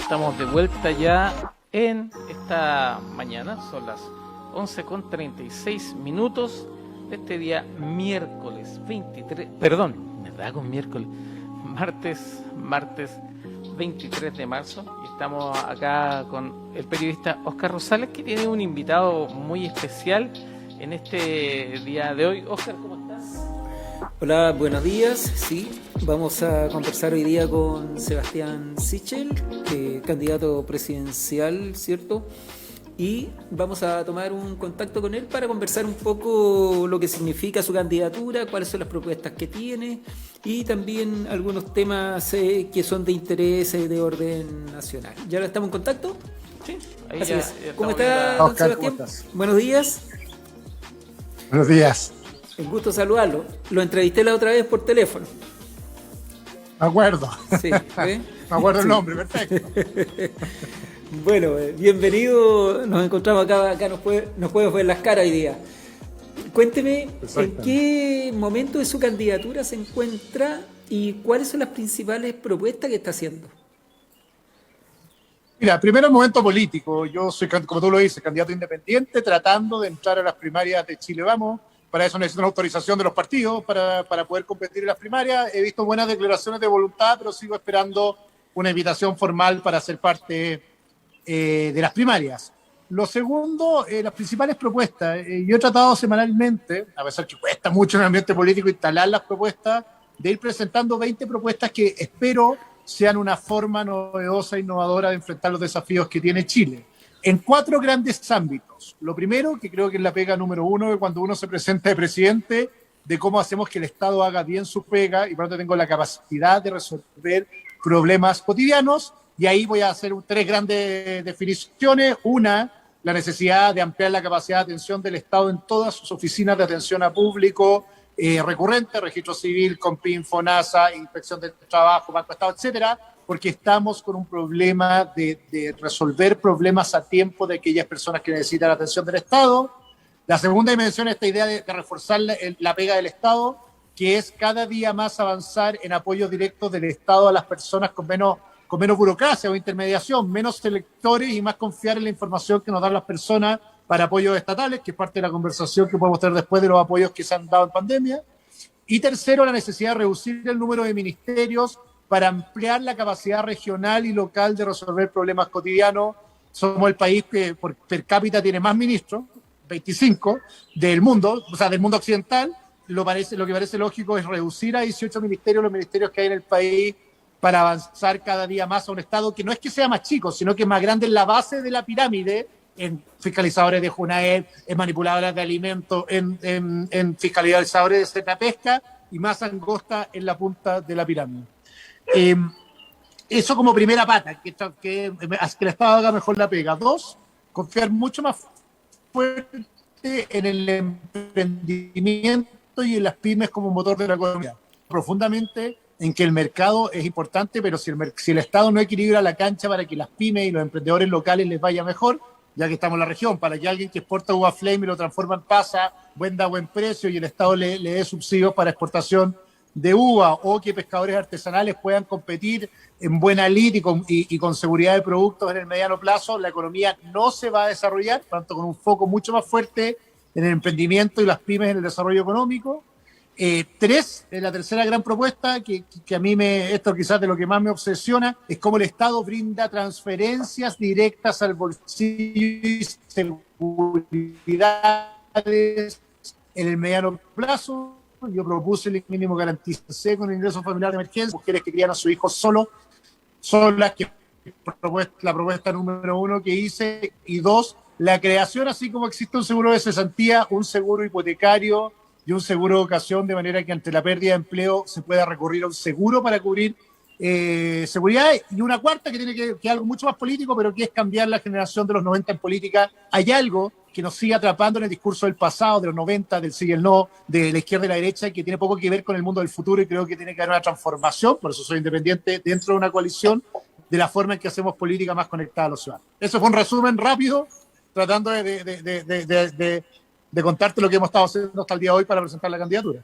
Estamos de vuelta ya en esta mañana, son las 11:36 de este día miércoles 23, perdón, me da con miércoles, martes 23 de marzo, y estamos acá con el periodista Óscar Rosales, que tiene un invitado muy especial en este día de hoy. Óscar, ¿cómo estás? Hola, buenos días. Sí, vamos a conversar hoy día con Sebastián Sichel, candidato presidencial, ¿cierto? Y vamos a tomar un contacto con él para conversar un poco lo que significa su candidatura, cuáles son las propuestas que tiene y también algunos temas que son de interés de orden nacional. ¿Ya ahora estamos en contacto? Sí, ahí Así ya, es. ya ¿Cómo estamos está, ya. don Oscar, Sebastián? ¿cómo estás? Buenos días. Buenos días. Un gusto saludarlo. Lo entrevisté la otra vez por teléfono. Me acuerdo. Sí, Me acuerdo el nombre, perfecto. Bueno, bienvenido. Nos encontramos acá nos podemos ver las caras hoy día. Cuénteme en qué momento de su candidatura se encuentra y cuáles son las principales propuestas que está haciendo. Mira, primero el momento político. Yo soy, como tú lo dices, candidato independiente, tratando de entrar a las primarias de Chile Vamos. Para eso necesito una autorización de los partidos para poder competir en las primarias. He visto buenas declaraciones de voluntad, pero sigo esperando una invitación formal para ser parte de las primarias. Lo segundo, las principales propuestas. Yo he tratado semanalmente, a pesar que cuesta mucho en el ambiente político instalar las propuestas, de ir presentando 20 propuestas que espero sean una forma novedosa e innovadora de enfrentar los desafíos que tiene Chile. En 4 grandes ámbitos. Lo primero, que creo que es la pega número 1, que cuando uno se presenta de presidente, de cómo hacemos que el Estado haga bien su pega y por lo tanto tengo la capacidad de resolver problemas cotidianos. Y ahí voy a hacer 3 grandes definiciones. Una, la necesidad de ampliar la capacidad de atención del Estado en todas sus oficinas de atención a público recurrente, registro civil, COMPIN, FONASA, Inspección del Trabajo, Banco de Estado, etcétera, porque estamos con un problema de resolver problemas a tiempo de aquellas personas que necesitan la atención del Estado. La segunda dimensión es esta idea de reforzar la pega del Estado, que es cada día más avanzar en apoyo directo del Estado a las personas con menos burocracia o intermediación, menos selectores y más confiar en la información que nos dan las personas para apoyos estatales, que es parte de la conversación que podemos tener después de los apoyos que se han dado en pandemia. Y tercero, la necesidad de reducir el número de ministerios para ampliar la capacidad regional y local de resolver problemas cotidianos. Somos el país que por per cápita tiene más ministros, 25, del mundo, o sea, del mundo occidental. Lo que parece lógico es reducir a 18 ministerios los ministerios que hay en el país para avanzar cada día más a un Estado que no es que sea más chico, sino que es más grande en la base de la pirámide, en fiscalizadores de JUNAED, en manipuladoras de alimentos, en fiscalizadores de Cenapesca, y más angosta en la punta de la pirámide. Eso como primera pata, que el Estado haga mejor la pega. 2, confiar mucho más fuerte en el emprendimiento y en las pymes como motor de la economía. Profundamente en que el mercado es importante, pero si el Estado no equilibra la cancha para que las pymes y los emprendedores locales les vaya mejor, ya que estamos en la región, para que alguien que exporta uva flame y lo transforma en pasa, venda a buen precio y el Estado le dé subsidios para exportación de uva, o que pescadores artesanales puedan competir en buena lid y con seguridad de productos en el mediano plazo, la economía no se va a desarrollar, tanto con un foco mucho más fuerte en el emprendimiento y las pymes en el desarrollo económico. 3, la tercera gran propuesta, que a mí esto quizás de lo que más me obsesiona, es cómo el Estado brinda transferencias directas al bolsillo y seguridades en el mediano plazo. Yo propuse el mínimo garantizado con el ingreso familiar de emergencia, mujeres que crían a sus hijos solas, que la propuesta número 1 que hice, y 2, la creación, así como existe un seguro de cesantía, un seguro hipotecario y un seguro de ocasión, de manera que ante la pérdida de empleo se pueda recurrir a un seguro para cubrir seguridad. Y una cuarta que tiene que algo mucho más político, pero que es cambiar la generación de los 90 en política. Hay algo que nos sigue atrapando en el discurso del pasado, de los 90, del sí y el no, de la izquierda y la derecha, que tiene poco que ver con el mundo del futuro, y creo que tiene que haber una transformación, por eso soy independiente, dentro de una coalición, de la forma en que hacemos política más conectada a los ciudadanos. Eso fue un resumen rápido, tratando de contarte lo que hemos estado haciendo hasta el día de hoy para presentar la candidatura.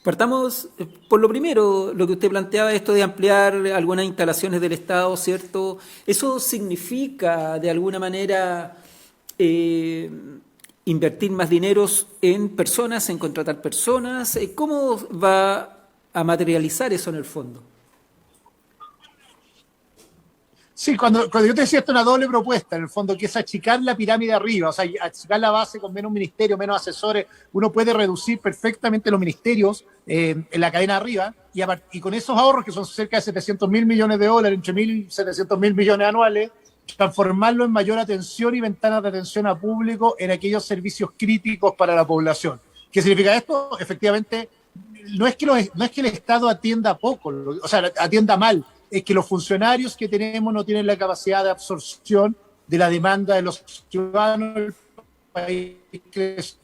Partamos por lo primero, lo que usted planteaba, esto de ampliar algunas instalaciones del Estado, ¿cierto? ¿Eso significa de alguna manera invertir más dineros en personas, en contratar personas? ¿Cómo va a materializar eso en el fondo? Sí, cuando yo te decía esto es una doble propuesta, en el fondo, que es achicar la pirámide arriba, o sea, achicar la base con menos ministerio, menos asesores. Uno puede reducir perfectamente los ministerios en la cadena arriba y con esos ahorros, que son cerca de 700.000 millones de dólares, entre 1.700.000 millones anuales, transformarlo en mayor atención y ventanas de atención a público en aquellos servicios críticos para la población. ¿Qué significa esto? Efectivamente, no es que el Estado atienda poco, o sea, atienda mal, es que los funcionarios que tenemos no tienen la capacidad de absorción de la demanda de los ciudadanos. El país creció,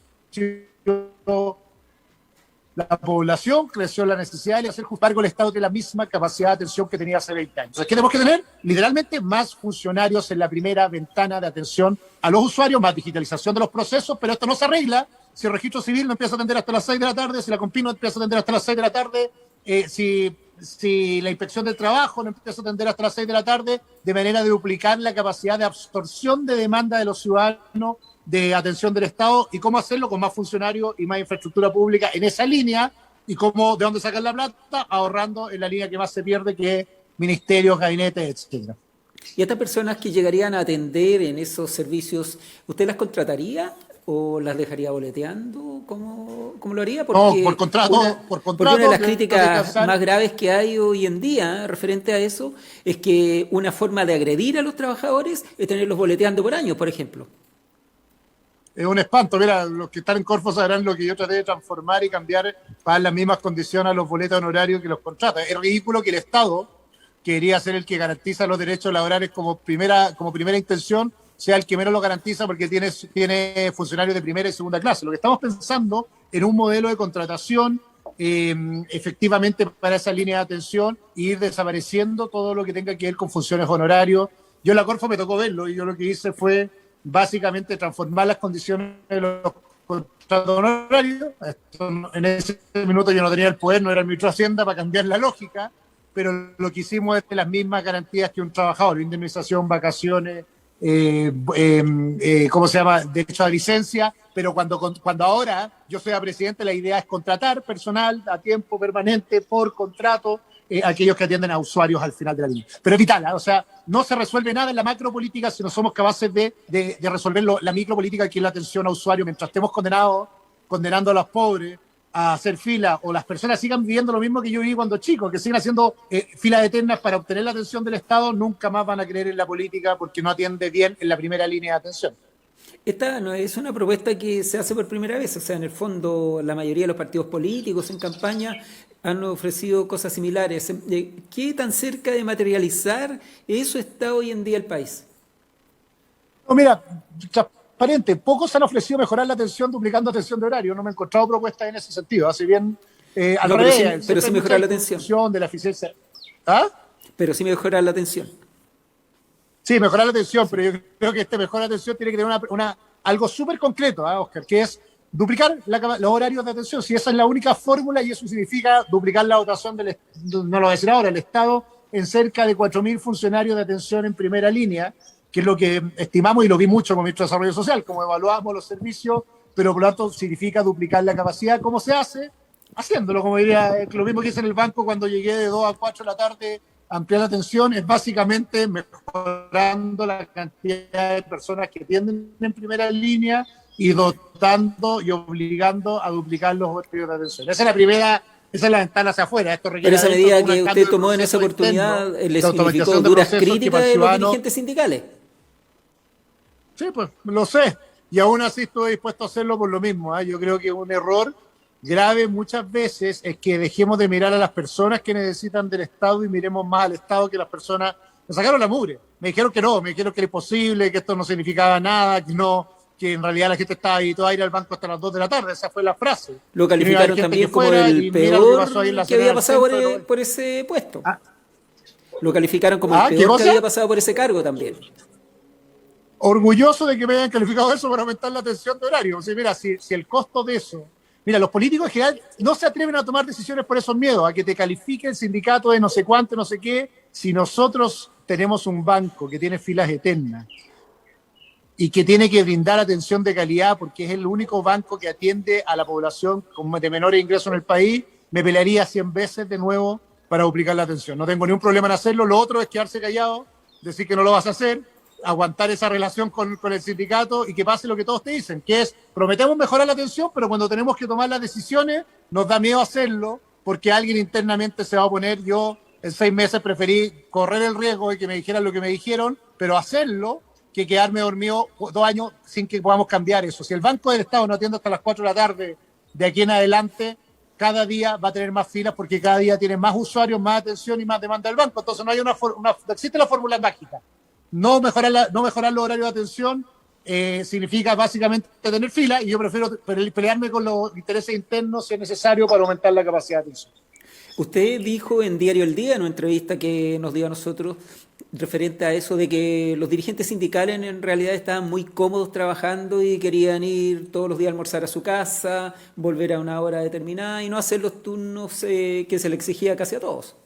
la población creció, la necesidad de hacer cargo del Estado de la misma capacidad de atención que tenía hace 20 años. Entonces, ¿qué tenemos que tener? Literalmente más funcionarios en la primera ventana de atención a los usuarios, más digitalización de los procesos, pero esto no se arregla si el registro civil no empieza a atender hasta las 6 de la tarde, si la Compin no empieza a atender hasta las 6 de la tarde, si la inspección del trabajo no empieza a atender hasta las 6 de la tarde, de manera de duplicar la capacidad de absorción de demanda de los ciudadanos de atención del Estado, y cómo hacerlo con más funcionarios y más infraestructura pública en esa línea, y cómo, de dónde sacar la plata, ahorrando en la línea que más se pierde, que es ministerios, gabinetes, etc. ¿Y estas personas que llegarían a atender en esos servicios, usted las contrataría o las dejaría boleteando? ¿Cómo lo haría? Porque no, por contrato. Porque una de las críticas más graves que hay hoy en día referente a eso es que una forma de agredir a los trabajadores es tenerlos boleteando por años, por ejemplo. Es un espanto. Mira, los que están en Corfo sabrán lo que yo traté de transformar y cambiar para las mismas condiciones a los boletos honorarios que los contrata. Es ridículo que el Estado, que debería ser el que garantiza los derechos laborales como primera intención, sea el que menos lo garantiza porque tiene funcionarios de primera y segunda clase. Lo que estamos pensando en un modelo de contratación efectivamente para esa línea de atención e ir desapareciendo todo lo que tenga que ver con funciones honorarios. Yo en la Corfo me tocó verlo y yo lo que hice fue básicamente transformar las condiciones de los contratos honorarios. En ese minuto yo no tenía el poder, no era el ministro de Hacienda para cambiar la lógica, pero lo que hicimos es de las mismas garantías que un trabajador: indemnización, vacaciones, ¿cómo se llama? Derecho a licencia. Pero cuando ahora yo soy presidente, la idea es contratar personal a tiempo permanente por contrato, aquellos que atienden a usuarios al final de la línea. Pero es vital, ¿eh? O sea, no se resuelve nada en la macropolítica si no somos capaces de resolver la micropolítica, que es la atención a usuarios. Mientras estemos condenando a los pobres a hacer fila, o las personas sigan viviendo lo mismo que yo viví cuando chico, que siguen haciendo filas eternas para obtener la atención del Estado, nunca más van a creer en la política porque no atiende bien en la primera línea de atención. Esta no es una propuesta que se hace por primera vez, o sea, en el fondo la mayoría de los partidos políticos en campaña han ofrecido cosas similares. ¿Qué tan cerca de materializar eso está hoy en día el país? No, mira, transparente, pocos han ofrecido mejorar la atención duplicando atención de horario. No me he encontrado propuestas en ese sentido. Así bien, al revés. Pero sí mejorar la atención. De la eficiencia. ¿Ah? Pero sí mejorar la atención. Sí, mejorar la atención, pero yo creo que mejorar la atención tiene que tener algo súper concreto, Oscar, que es duplicar los horarios de atención. Si esa es la única fórmula, y eso significa duplicar la dotación no lo voy a decir ahora, el Estado en cerca de 4.000 funcionarios de atención en primera línea, que es lo que estimamos y lo vi mucho con el ministro de Desarrollo Social, como evaluamos los servicios, pero por lo tanto significa duplicar la capacidad. ¿Cómo se hace? Haciéndolo, como diría, lo mismo que hice en el banco cuando llegué de 2 a 4 de la tarde. Ampliar la atención es básicamente mejorando la cantidad de personas que atienden en primera línea y dotando y obligando a duplicar los horarios de atención. Esa es la ventana hacia afuera. Esto requiere. Pero esa medida que usted tomó en esa oportunidad le significó duras críticas de los dirigentes sindicales. Sí, pues lo sé. Y aún así estuve dispuesto a hacerlo por lo mismo. Yo creo que un error grave muchas veces es que dejemos de mirar a las personas que necesitan del Estado y miremos más al Estado que las personas. Me sacaron la mugre, me dijeron que no, me dijeron que era imposible, que esto no significaba nada, que en realidad la gente estaba habituada a ir al banco hasta las 2 de la tarde. Esa fue la frase. Lo calificaron también como el peor que había pasado por ese puesto. Lo calificaron como el peor que había pasado por ese cargo también. Orgulloso de que me hayan calificado eso para aumentar la atención de horario. O sea, mira, si el costo de eso Mira, los políticos en general no se atreven a tomar decisiones por esos miedos, a que te califique el sindicato de no sé cuánto, no sé qué. Si nosotros tenemos un banco que tiene filas eternas y que tiene que brindar atención de calidad porque es el único banco que atiende a la población de menores ingresos en el país, me pelearía 100 veces de nuevo para duplicar la atención. No tengo ningún problema en hacerlo. Lo otro es quedarse callado, decir que no lo vas a hacer, aguantar esa relación con el sindicato y que pase lo que todos te dicen, que es, prometemos mejorar la atención, pero cuando tenemos que tomar las decisiones, nos da miedo hacerlo, porque alguien internamente se va a oponer. Yo en 6 meses preferí correr el riesgo de que me dijeran lo que me dijeron, pero hacerlo, que quedarme dormido 2 años sin que podamos cambiar eso. Si el Banco del Estado no atiende hasta las 4 de la tarde, de aquí en adelante, cada día va a tener más filas porque cada día tiene más usuarios, más atención y más demanda del banco. Entonces no existe la fórmula mágica. No mejorar los horarios de atención significa básicamente tener fila, y yo prefiero pelearme con los intereses internos si es necesario para aumentar la capacidad de atención. Usted dijo en Diario El Día, en una entrevista que nos dio a nosotros, referente a eso de que los dirigentes sindicales en realidad estaban muy cómodos trabajando y querían ir todos los días a almorzar a su casa, volver a una hora determinada y no hacer los turnos que se le exigía casi a todos.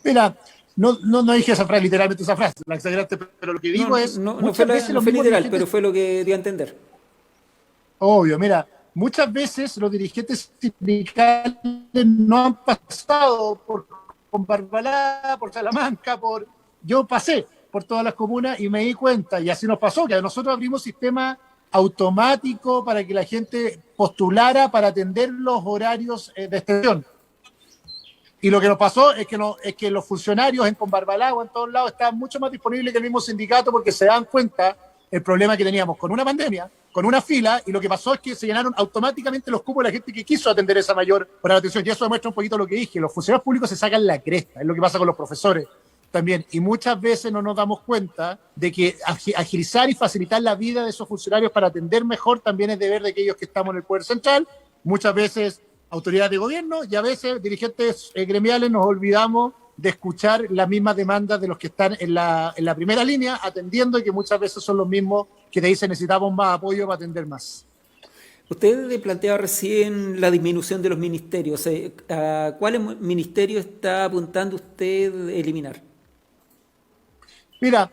Mira, no dije esa frase, literalmente esa frase, la exageraste, pero lo que digo es... No fue literal, pero fue lo que dio a entender. Obvio, mira, muchas veces los dirigentes sindicales no han pasado por Barbalá, por Salamanca, yo pasé por todas las comunas y me di cuenta, y así nos pasó, que nosotros abrimos sistema automático para que la gente postulara para atender los horarios de extensión. Y lo que nos pasó es que los funcionarios en Barbalá o en todos lados estaban mucho más disponibles que el mismo sindicato, porque se dan cuenta el problema que teníamos con una pandemia, con una fila, y lo que pasó es que se llenaron automáticamente los cupos de la gente que quiso atender esa mayor hora de atención. Y eso demuestra un poquito lo que dije, los funcionarios públicos se sacan la cresta, es lo que pasa con los profesores también. Y muchas veces no nos damos cuenta de que agilizar y facilitar la vida de esos funcionarios para atender mejor también es deber de aquellos que estamos en el poder central, muchas veces autoridades de gobierno, y a veces dirigentes gremiales nos olvidamos de escuchar las mismas demandas de los que están en la primera línea atendiendo, y que muchas veces son los mismos que te dicen necesitamos más apoyo para atender más. Usted planteaba recién la disminución de los ministerios. ¿A cuáles ministerios está apuntando usted eliminar? Mira,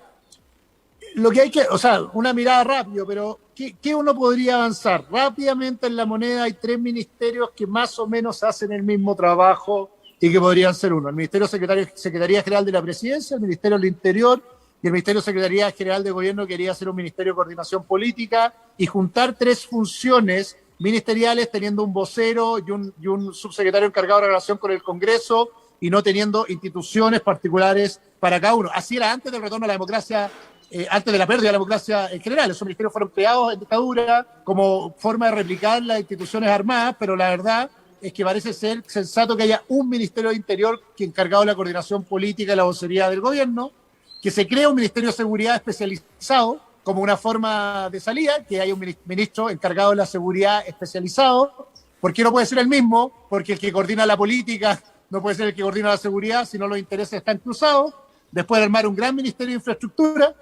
lo que hay que, una mirada rápido, pero ¿qué uno podría avanzar? Rápidamente en la moneda hay 3 ministerios que más o menos hacen el mismo trabajo y que podrían ser uno: el Ministerio Secretaría General de la Presidencia, el Ministerio del Interior y el Ministerio Secretaría General de Gobierno. Quería ser un Ministerio de Coordinación Política y juntar 3 funciones ministeriales, teniendo un vocero y un subsecretario encargado de relación con el Congreso, y no teniendo instituciones particulares para cada uno. Así era antes del retorno a la democracia, antes de la pérdida de la democracia en general. Esos ministerios fueron creados en dictadura como forma de replicar las instituciones armadas, pero la verdad es que parece ser sensato que haya un Ministerio de Interior que encargado de la coordinación política y la vocería del gobierno, que se crea un Ministerio de Seguridad especializado como una forma de salida, que haya un ministro encargado de la seguridad especializado. ¿Por qué no puede ser el mismo? Porque el que coordina la política no puede ser el que coordina la seguridad, si no los intereses están cruzados. Después de armar un gran Ministerio de Infraestructura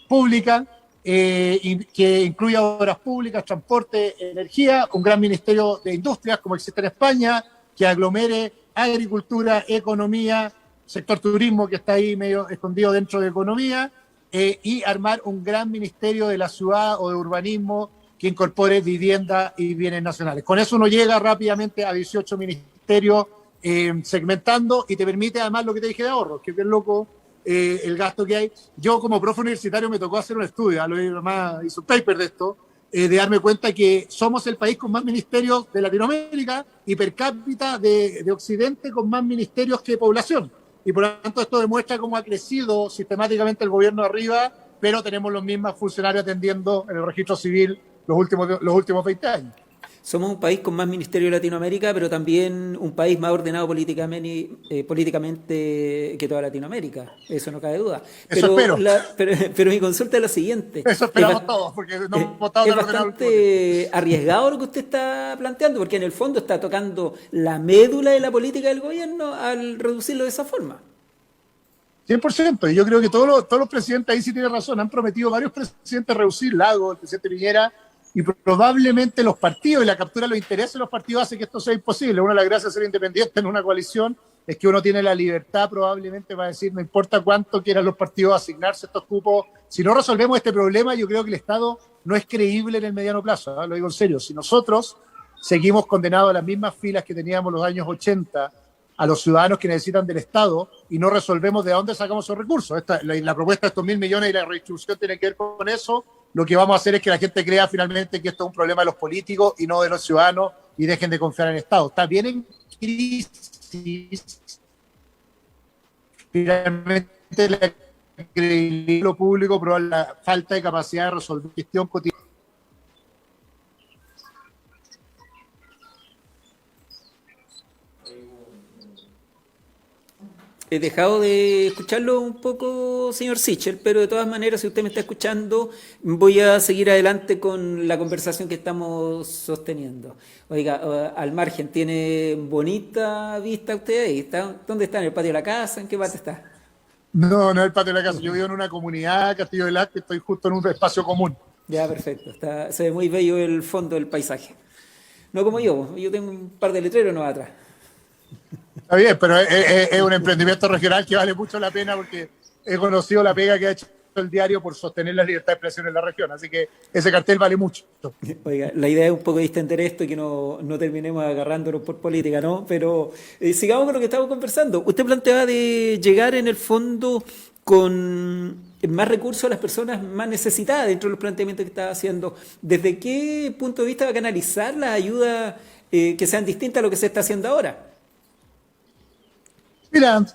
Pública, que incluya obras públicas, transporte, energía, un gran Ministerio de Industrias, como existe en España, que aglomere agricultura, economía, sector turismo, que está ahí medio escondido dentro de economía, y armar un gran Ministerio de la Ciudad o de Urbanismo que incorpore vivienda y bienes nacionales. Con eso uno llega rápidamente a 18 ministerios, segmentando, y te permite además lo que te dije de ahorros, que es bien loco el gasto que hay. Yo como profe universitario me tocó hacer un estudio, además hice un paper de esto, de darme cuenta que somos el país con más ministerios de Latinoamérica y per cápita de Occidente con más ministerios que población. Y por lo tanto esto demuestra cómo ha crecido sistemáticamente el gobierno de arriba, pero tenemos los mismos funcionarios atendiendo en el registro civil los últimos 20 años. Somos un país con más ministerios de Latinoamérica, pero también un país más ordenado políticamente que toda Latinoamérica. Eso no cabe duda. Eso espero. Pero mi consulta es la siguiente. Eso esperamos todos, porque no hemos votado es bastante arriesgado lo que usted está planteando, porque en el fondo está tocando la médula de la política del gobierno al reducirlo de esa forma. 100%, y yo creo que todos los presidentes, ahí sí tienen razón, han prometido varios presidentes reducir Lagos, el presidente Piñera y probablemente los partidos y la captura de los intereses de los partidos hace que esto sea imposible. Una de las gracias de ser independiente en una coalición es que uno tiene la libertad probablemente para decir, no importa cuánto quieran los partidos asignarse estos cupos, si no resolvemos este problema, yo creo que el Estado no es creíble en el mediano plazo, ¿eh? Lo digo en serio. Si nosotros seguimos condenados a las mismas filas que teníamos en los años 80, a los ciudadanos que necesitan del Estado, y no resolvemos de dónde sacamos esos recursos. La propuesta de estos 1.000 millones y la redistribución tiene que ver con eso. Lo que vamos a hacer es que la gente crea finalmente que esto es un problema de los políticos y no de los ciudadanos, y dejen de confiar en el Estado. Está bien en crisis, finalmente la credibilidad de lo público, pero la falta de capacidad de resolver gestión cotidiana. He dejado de escucharlo un poco, señor Sichel, pero de todas maneras, si usted me está escuchando, voy a seguir adelante con la conversación que estamos sosteniendo. Oiga, al margen, ¿tiene bonita vista usted ahí? ¿Dónde está? ¿En el patio de la casa? ¿En qué parte está? No, no es el patio de la casa. Yo vivo en una comunidad, Castillo del Arte, estoy justo en un espacio común. Ya, perfecto. Se ve muy bello el fondo del paisaje. No como yo tengo un par de letreros no atrás. Está bien, pero es un emprendimiento regional que vale mucho la pena porque he conocido la pega que ha hecho el diario por sostener la libertad de expresión en la región, así que ese cartel vale mucho. Oiga, la idea es un poco distender esto y que no terminemos agarrándonos por política, ¿no? Pero sigamos con lo que estamos conversando. Usted planteaba de llegar en el fondo con más recursos a las personas más necesitadas dentro de los planteamientos que estaba haciendo. ¿Desde qué punto de vista va a canalizar las ayudas que sean distintas a lo que se está haciendo ahora? Mira,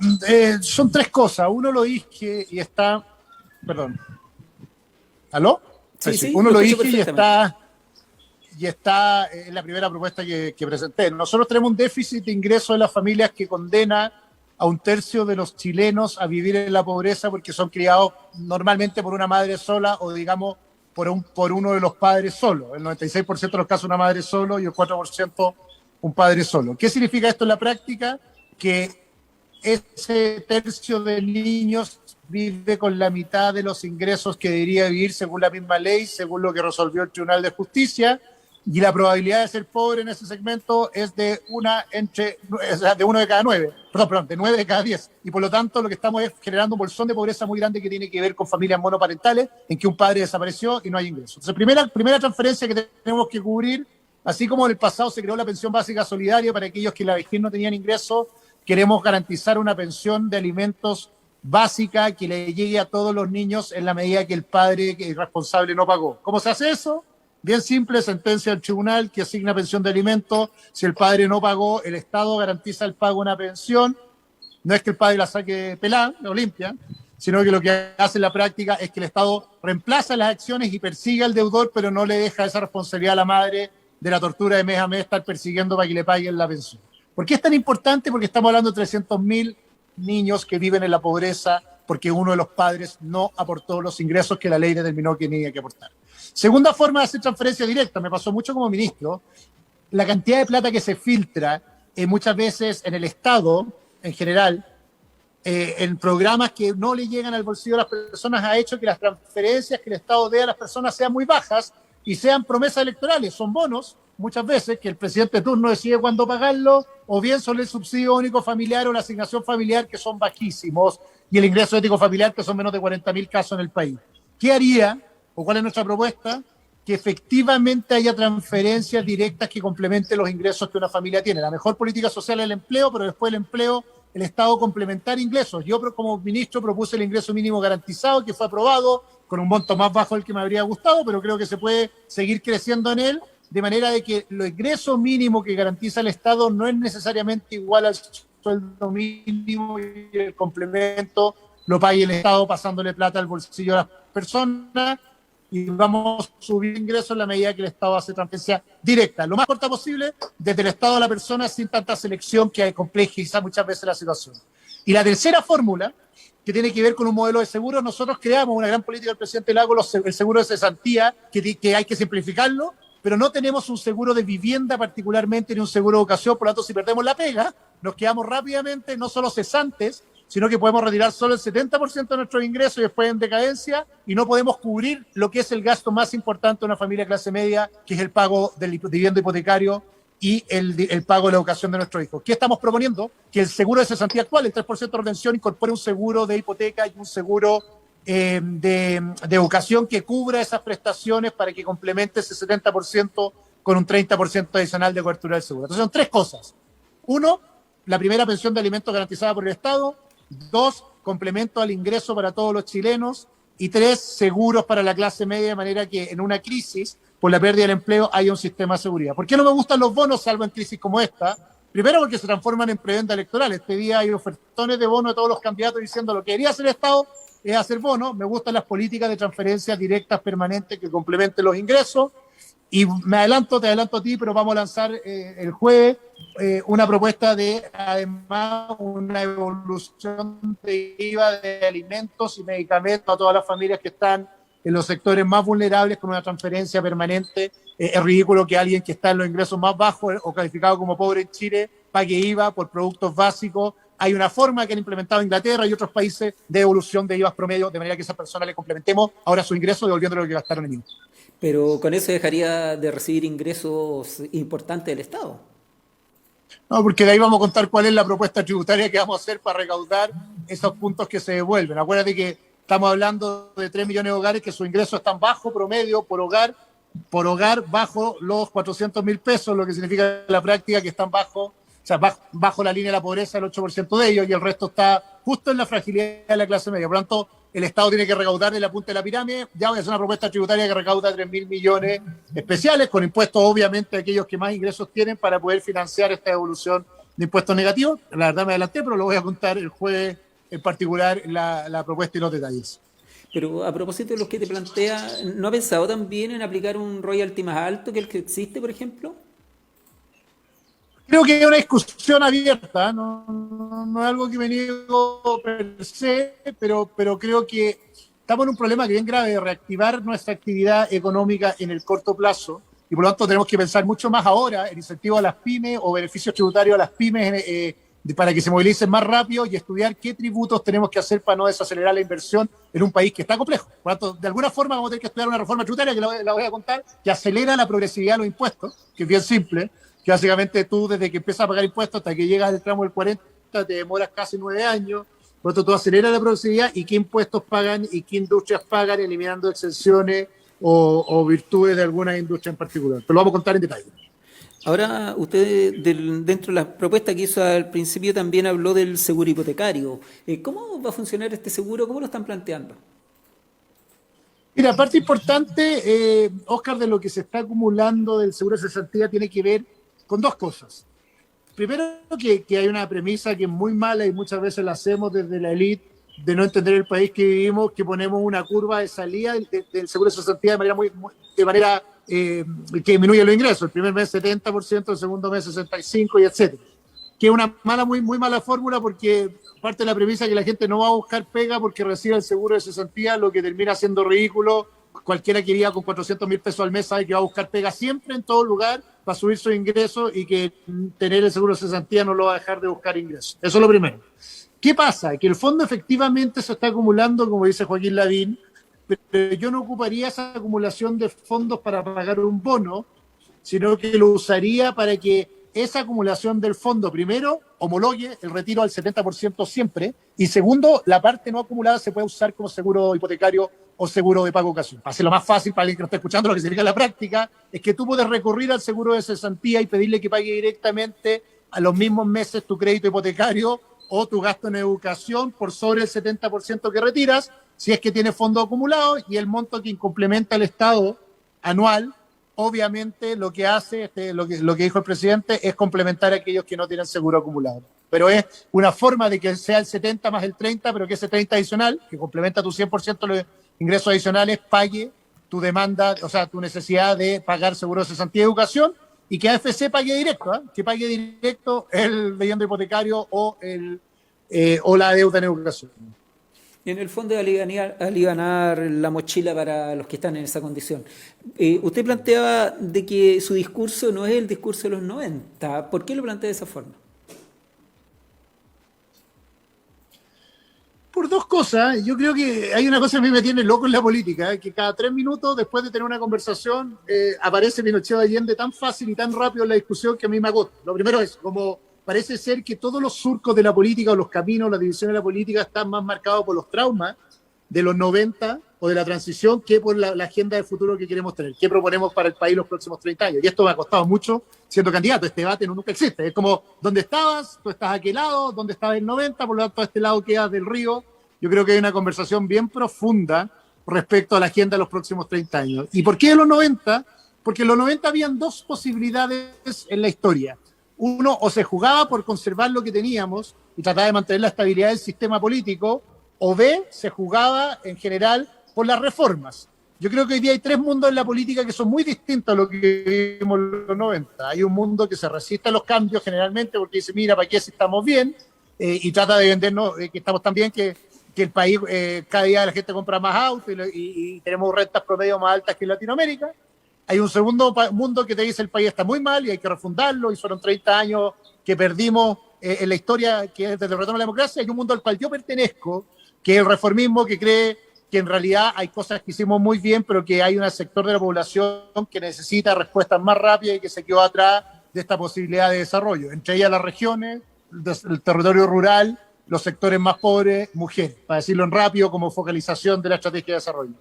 son tres cosas. Uno lo dije y está... Perdón. ¿Aló? Sí, uno lo dije y está en la primera propuesta que presenté. Nosotros tenemos un déficit de ingresos de las familias que condena a 1/3 de los chilenos a vivir en la pobreza porque son criados normalmente por una madre sola o, digamos, por uno de los padres solo. El 96% de los casos una madre solo y el 4% un padre solo. ¿Qué significa esto en la práctica? Que ese tercio de niños vive con la mitad de los ingresos que debería vivir según la misma ley, según lo que resolvió el Tribunal de Justicia, y la probabilidad de ser pobre en ese segmento es de uno de cada 9, de 9 de cada 10. Y por lo tanto lo que estamos es generando un bolsón de pobreza muy grande que tiene que ver con familias monoparentales en que un padre desapareció y no hay ingresos. Entonces, primera transferencia que tenemos que cubrir, así como en el pasado se creó la pensión básica solidaria para aquellos que en la vejez no tenían ingresos, queremos garantizar una pensión de alimentos básica que le llegue a todos los niños en la medida que el padre responsable no pagó. ¿Cómo se hace eso? Bien simple, sentencia del tribunal que asigna pensión de alimentos. Si el padre no pagó, el Estado garantiza el pago de una pensión. No es que el padre la saque pelada, la limpia, sino que lo que hace en la práctica es que el Estado reemplaza las acciones y persigue al deudor, pero no le deja esa responsabilidad a la madre de la tortura de mes a mes estar persiguiendo para que le paguen la pensión. ¿Por qué es tan importante? Porque estamos hablando de 300.000 niños que viven en la pobreza porque uno de los padres no aportó los ingresos que la ley determinó que tenía que aportar. Segunda forma de hacer transferencia directa, me pasó mucho como ministro, la cantidad de plata que se filtra muchas veces en el Estado en general, en programas que no le llegan al bolsillo de las personas, ha hecho que las transferencias que el Estado dé a las personas sean muy bajas y sean promesas electorales, son bonos muchas veces que el presidente de turno decide cuándo pagarlo, o bien son el subsidio único familiar o la asignación familiar, que son bajísimos, y el ingreso ético familiar, que son menos de 40.000 casos en el país. ¿Qué haría, o cuál es nuestra propuesta? Que efectivamente haya transferencias directas que complementen los ingresos que una familia tiene. La mejor política social es el empleo, pero después del empleo, el Estado complementar ingresos. Yo como ministro propuse el ingreso mínimo garantizado, que fue aprobado con un monto más bajo del que me habría gustado, pero creo que se puede seguir creciendo en él, de manera de que el ingreso mínimo que garantiza el Estado no es necesariamente igual al sueldo mínimo y el complemento lo pague el Estado pasándole plata al bolsillo a las personas, y vamos a subir ingresos en la medida que el Estado hace transferencia directa, lo más corta posible, desde el Estado a la persona, sin tanta selección que complejiza muchas veces la situación. Y la tercera fórmula, que tiene que ver con un modelo de seguro, nosotros creamos una gran política del presidente Lago, el seguro de cesantía, que hay que simplificarlo, pero no tenemos un seguro de vivienda particularmente, ni un seguro de educación. Por lo tanto, si perdemos la pega, nos quedamos rápidamente no solo cesantes, sino que podemos retirar solo el 70% de nuestros ingresos y después en decadencia, y no podemos cubrir lo que es el gasto más importante de una familia clase media, que es el pago del dividendo hipotecario y el pago de la educación de nuestros hijos. ¿Qué estamos proponiendo? Que el seguro de cesantía actual, el 3% de retención, incorpore un seguro de hipoteca y un seguro de educación que cubra esas prestaciones para que complemente ese 70% con un 30% adicional de cobertura del seguro. Entonces son tres cosas. Uno, la primera pensión de alimentos garantizada por el Estado. Dos, complemento al ingreso para todos los chilenos. Y tres, seguros para la clase media, de manera que en una crisis, por la pérdida del empleo, haya un sistema de seguridad. ¿Por qué no me gustan los bonos, salvo en crisis como esta? Primero, porque se transforman en prebenda electoral. Este día hay ofertones de bonos de todos los candidatos diciendo lo que quería hacer el Estado es hacer bonos. Me gustan las políticas de transferencias directas permanentes que complementen los ingresos. Y te adelanto a ti, pero vamos a lanzar el jueves una propuesta de, además, una evolución de IVA de alimentos y medicamentos a todas las familias que están en los sectores más vulnerables con una transferencia permanente. Es ridículo que alguien que está en los ingresos más bajos o calificado como pobre en Chile pague IVA por productos básicos. Hay una forma que han implementado Inglaterra y otros países de evolución de IVA promedio, de manera que a esa persona le complementemos ahora su ingreso devolviéndole lo que gastaron en IVA. Pero con eso dejaría de recibir ingresos importantes del Estado. No, porque de ahí vamos a contar cuál es la propuesta tributaria que vamos a hacer para recaudar esos puntos que se devuelven. Acuérdate que estamos hablando de 3 millones de hogares que su ingreso es tan bajo promedio por hogar bajo los 400.000 pesos, lo que significa en la práctica que están bajo la línea de la pobreza, el 8% de ellos, y el resto está justo en la fragilidad de la clase media. Por lo tanto, el Estado tiene que recaudar de la punta de la pirámide. Ya voy a hacer una propuesta tributaria que recauda 3.000 millones especiales, con impuestos obviamente a aquellos que más ingresos tienen para poder financiar esta evolución de impuestos negativos. La verdad me adelanté, pero lo voy a contar el jueves en particular la propuesta y los detalles. Pero a propósito de lo que te plantea, ¿no ha pensado también en aplicar un royalty más alto que el que existe, por ejemplo? Creo que es una discusión abierta, no es algo que me niego per se, pero creo que estamos en un problema que bien grave de reactivar nuestra actividad económica en el corto plazo, y por lo tanto tenemos que pensar mucho más ahora en incentivos a las pymes o beneficios tributarios a las pymes para que se movilicen más rápido, y estudiar qué tributos tenemos que hacer para no desacelerar la inversión en un país que está complejo. Por lo tanto, de alguna forma vamos a tener que estudiar una reforma tributaria, que la voy a contar, que acelera la progresividad de los impuestos, que es bien simple, que básicamente tú desde que empiezas a pagar impuestos hasta que llegas al tramo del 40 te demoras casi 9 años. Por lo tanto, tú aceleras la progresividad y qué impuestos pagan y qué industrias pagan, eliminando exenciones o virtudes de alguna industria en particular. Pero lo vamos a contar en detalle. Ahora, usted dentro de la propuesta que hizo al principio también habló del seguro hipotecario. ¿Cómo va a funcionar este seguro? ¿Cómo lo están planteando? Mira, parte importante, Oscar, de lo que se está acumulando del seguro de cesantía tiene que ver con dos cosas. Primero, que hay una premisa que es muy mala y muchas veces la hacemos desde la élite de no entender el país que vivimos, que ponemos una curva de salida del seguro de cesantía de manera que disminuye los ingresos. El primer mes 70%, el segundo mes 65% y etcétera. Que es una muy mala fórmula, porque parte de la premisa que la gente no va a buscar pega porque recibe el seguro de cesantía, lo que termina siendo ridículo. Cualquiera que iría con 400.000 pesos al mes sabe que va a buscar pega siempre en todo lugar para subir sus ingresos, y que tener el seguro de cesantía no lo va a dejar de buscar ingresos. Eso es lo primero. ¿Qué pasa? Que el fondo efectivamente se está acumulando, como dice Joaquín Lavín, pero yo no ocuparía esa acumulación de fondos para pagar un bono, sino que lo usaría para que esa acumulación del fondo, primero, homologue el retiro al 70% siempre, y segundo, la parte no acumulada se puede usar como seguro hipotecario o seguro de pago ocasión. Para hacerlo más fácil para alguien que no está escuchando, lo que significa en la práctica es que tú puedes recurrir al seguro de cesantía y pedirle que pague directamente a los mismos meses tu crédito hipotecario o tu gasto en educación por sobre el 70% que retiras, si es que tienes fondos acumulados, y el monto que complementa el Estado anual. Obviamente lo que hace, lo que dijo el presidente, es complementar a aquellos que no tienen seguro acumulado. Pero es una forma de que sea el 70 más el 30, pero que ese 30 adicional, que complementa tu 100% de los ingresos adicionales, pague tu demanda, o sea, tu necesidad de pagar seguro de cesantía y educación, y que AFC pague directo, que pague directo el vivienda hipotecario o la deuda en educación. En el fondo de alivianar la mochila para los que están en esa condición. Usted planteaba de que su discurso no es el discurso de los 90. ¿Por qué lo plantea de esa forma? dos cosas. Yo creo que hay una cosa que a mí me tiene loco en la política, que cada 3 minutos, después de tener una conversación, aparece Pinochet o Allende tan fácil y tan rápido en la discusión que a mí me agota. Lo primero es, como parece ser que todos los surcos de la política o los caminos, las divisiones de la política están más marcados por los traumas de los 90 o de la transición que por la agenda de futuro que queremos tener, qué proponemos para el país los próximos 30 años. Y esto me ha costado mucho siendo candidato. Este debate nunca existe. Es como, ¿dónde estabas? Tú estás a aquel lado, ¿dónde estabas en el 90? Por lo tanto, a este lado quedas del río. Yo creo que hay una conversación bien profunda respecto a la agenda de los próximos 30 años. ¿Y por qué en los 90? Porque en los 90 habían dos posibilidades en la historia. Uno, o se jugaba por conservar lo que teníamos y tratar de mantener la estabilidad del sistema político, o B, se jugaba en general por las reformas. Yo creo que hoy día hay tres mundos en la política que son muy distintos a lo que vimos en los 90. Hay un mundo que se resiste a los cambios generalmente porque dice, mira, ¿para qué si estamos bien? Y trata de vendernos que estamos tan bien que el país, cada día la gente compra más autos y tenemos rentas promedio más altas que en Latinoamérica. Hay un segundo mundo que te dice el país está muy mal y hay que refundarlo y fueron 30 años que perdimos en la historia que es desde el retorno a la democracia. Hay un mundo al cual yo pertenezco, que es el reformismo, que cree que en realidad hay cosas que hicimos muy bien, pero que hay un sector de la población que necesita respuestas más rápidas y que se quedó atrás de esta posibilidad de desarrollo, entre ellas las regiones, el territorio rural, los sectores más pobres, mujeres, para decirlo en rápido, como focalización de la estrategia de desarrollo.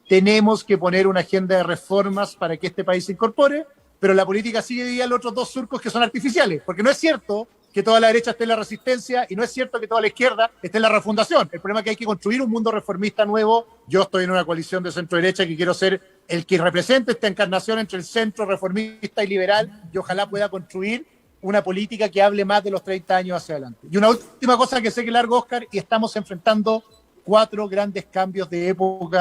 Tenemos que poner una agenda de reformas para que este país se incorpore, pero la política sigue dividida en los otros dos surcos que son artificiales, porque no es cierto que toda la derecha esté en la resistencia y no es cierto que toda la izquierda esté en la refundación. El problema es que hay que construir un mundo reformista nuevo. Yo estoy en una coalición de centro-derecha que quiero ser el que represente esta encarnación entre el centro reformista y liberal y ojalá pueda construir una política que hable más de los 30 años hacia adelante. Y una última cosa que sé que largo, Oscar, y estamos enfrentando 4 grandes cambios de época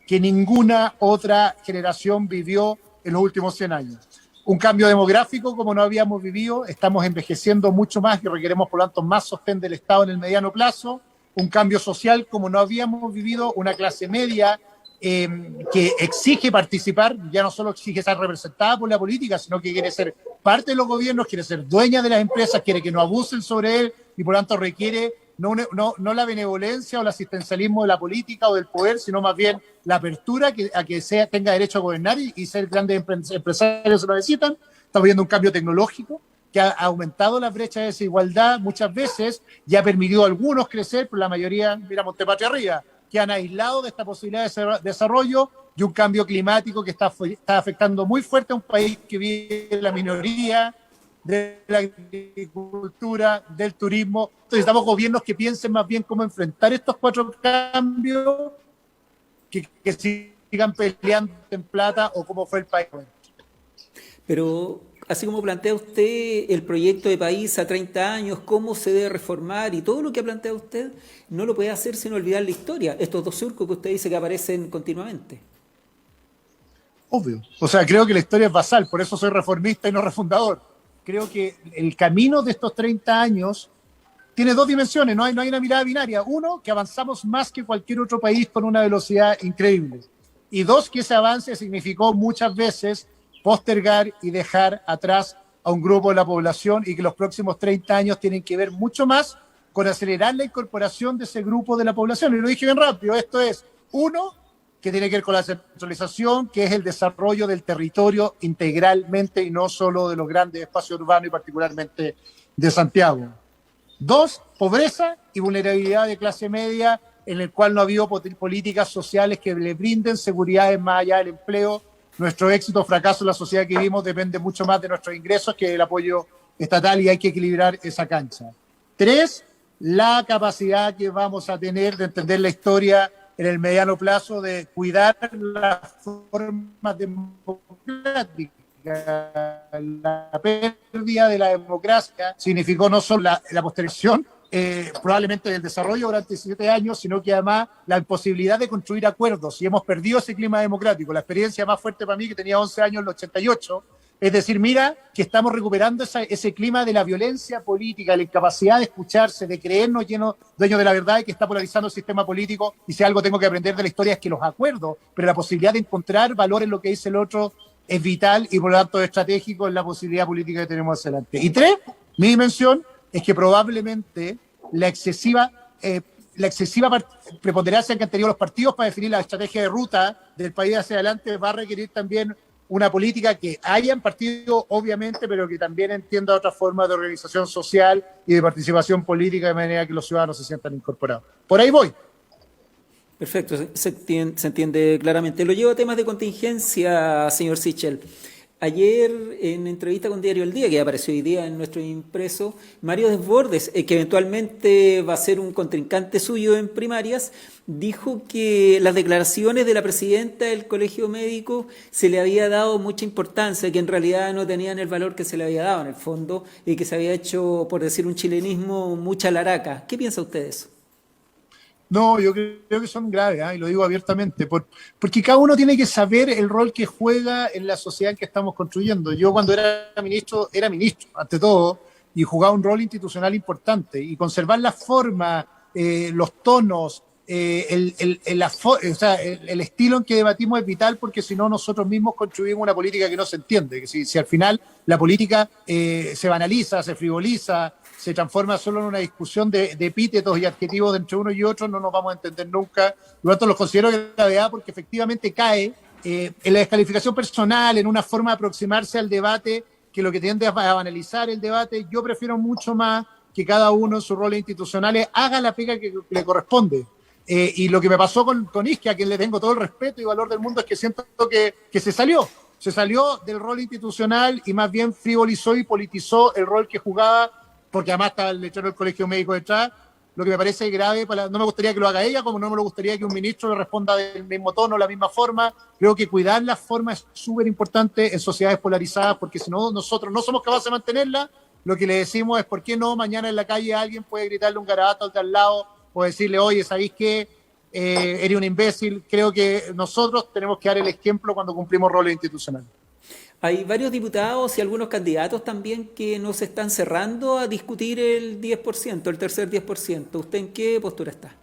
que ninguna otra generación vivió en los últimos 100 años. Un cambio demográfico como no habíamos vivido, estamos envejeciendo mucho más y requeremos por lo tanto más sostén del Estado en el mediano plazo. Un cambio social como no habíamos vivido, una clase media que exige participar, ya no solo exige ser representada por la política, sino que quiere ser parte de los gobiernos, quiere ser dueña de las empresas, quiere que no abusen sobre él y por lo tanto requiere no la benevolencia o el asistencialismo de la política o del poder, sino más bien la apertura a que tenga derecho a gobernar y ser grandes empresarios se lo necesitan. Estamos viendo un cambio tecnológico que ha aumentado la brecha de desigualdad muchas veces y ha permitido a algunos crecer, pero la mayoría, mira Montepatria arriba, que han aislado de esta posibilidad de desarrollo y un cambio climático que está afectando muy fuerte a un país que vive en la minoría de la agricultura, del turismo. Entonces necesitamos gobiernos que piensen más bien cómo enfrentar estos 4 cambios que sigan peleando en plata o cómo fue el país. Pero así como plantea usted el proyecto de país a 30 años, cómo se debe reformar y todo lo que ha planteado usted, no lo puede hacer sin olvidar la historia, estos 2 surcos que usted dice que aparecen continuamente. Obvio. O sea, creo que la historia es basal, por eso soy reformista y no refundador. Creo que el camino de estos 30 años tiene 2 dimensiones, no hay una mirada binaria. 1, que avanzamos más que cualquier otro país con una velocidad increíble. Y 2, que ese avance significó muchas veces postergar y dejar atrás a un grupo de la población y que los próximos 30 años tienen que ver mucho más con acelerar la incorporación de ese grupo de la población. Y lo dije bien rápido, esto es, 1, que tiene que ver con la centralización, que es el desarrollo del territorio integralmente y no solo de los grandes espacios urbanos y particularmente de Santiago. 2, pobreza y vulnerabilidad de clase media, en el cual no ha habido políticas sociales que le brinden seguridad más allá del empleo. Nuestro éxito o fracaso en la sociedad que vivimos depende mucho más de nuestros ingresos que del apoyo estatal y hay que equilibrar esa cancha. 3, la capacidad que vamos a tener de entender la historia en el mediano plazo de cuidar las formas democráticas. La pérdida de la democracia significó no solo la postergación, probablemente del desarrollo durante 7 años, sino que además la imposibilidad de construir acuerdos. Y hemos perdido ese clima democrático. La experiencia más fuerte para mí, que tenía 11 años en el 88, es decir, mira que estamos recuperando ese clima de la violencia política, la incapacidad de escucharse, de creernos dueños de la verdad y que está polarizando el sistema político. Y si algo tengo que aprender de la historia es que los acuerdos, pero la posibilidad de encontrar valor en lo que dice el otro es vital y por lo tanto estratégico en la posibilidad política que tenemos hacia adelante. Y 3, mi dimensión es que probablemente la excesiva la excesiva preponderancia que han tenido los partidos para definir la estrategia de ruta del país hacia adelante va a requerir también una política que haya en partido, obviamente, pero que también entienda otras formas de organización social y de participación política de manera que los ciudadanos se sientan incorporados. Por ahí voy. Perfecto, se entiende claramente. Lo llevo a temas de contingencia, señor Sichel. Ayer, en entrevista con Diario El Día, que apareció hoy día en nuestro impreso, Mario Desbordes, que eventualmente va a ser un contrincante suyo en primarias, dijo que las declaraciones de la presidenta del Colegio Médico se le había dado mucha importancia, que en realidad no tenían el valor que se le había dado en el fondo, y que se había hecho, por decir un chilenismo, mucha laraca. ¿Qué piensa usted de eso? No, yo creo que son graves, y lo digo abiertamente, porque cada uno tiene que saber el rol que juega en la sociedad en que estamos construyendo. Yo cuando era ministro ante todo, y jugaba un rol institucional importante, y conservar la forma, los tonos, el estilo en que debatimos es vital, porque si no nosotros mismos construimos una política que no se entiende, que si al final la política se banaliza, se frivoliza, se transforma solo en una discusión de epítetos y adjetivos entre uno y otro, no nos vamos a entender nunca. Por lo tanto, los considero de gravedad porque efectivamente cae en la descalificación personal, en una forma de aproximarse al debate que lo que tiende a banalizar el debate. Yo prefiero mucho más que cada uno en sus roles institucionales haga la pega que le corresponde. Y lo que me pasó con Isquia, a quien le tengo todo el respeto y valor del mundo, es que siento que se salió del rol institucional y más bien frivolizó y politizó el rol que jugaba, porque además estaba el lechero del Colegio Médico detrás, lo que me parece grave. No me gustaría que lo haga ella, como no me gustaría que un ministro le responda del mismo tono, la misma forma. Creo que cuidar las formas es súper importante en sociedades polarizadas, porque si no, nosotros no somos capaces de mantenerla. Lo que le decimos es, ¿por qué no mañana en la calle alguien puede gritarle un garabato al de al lado o decirle, oye, ¿sabéis qué? Eres un imbécil? Creo que nosotros tenemos que dar el ejemplo cuando cumplimos roles institucionales. Hay varios diputados y algunos candidatos también que no se están cerrando a discutir el 10%, el tercer 10%. ¿Usted en qué postura está?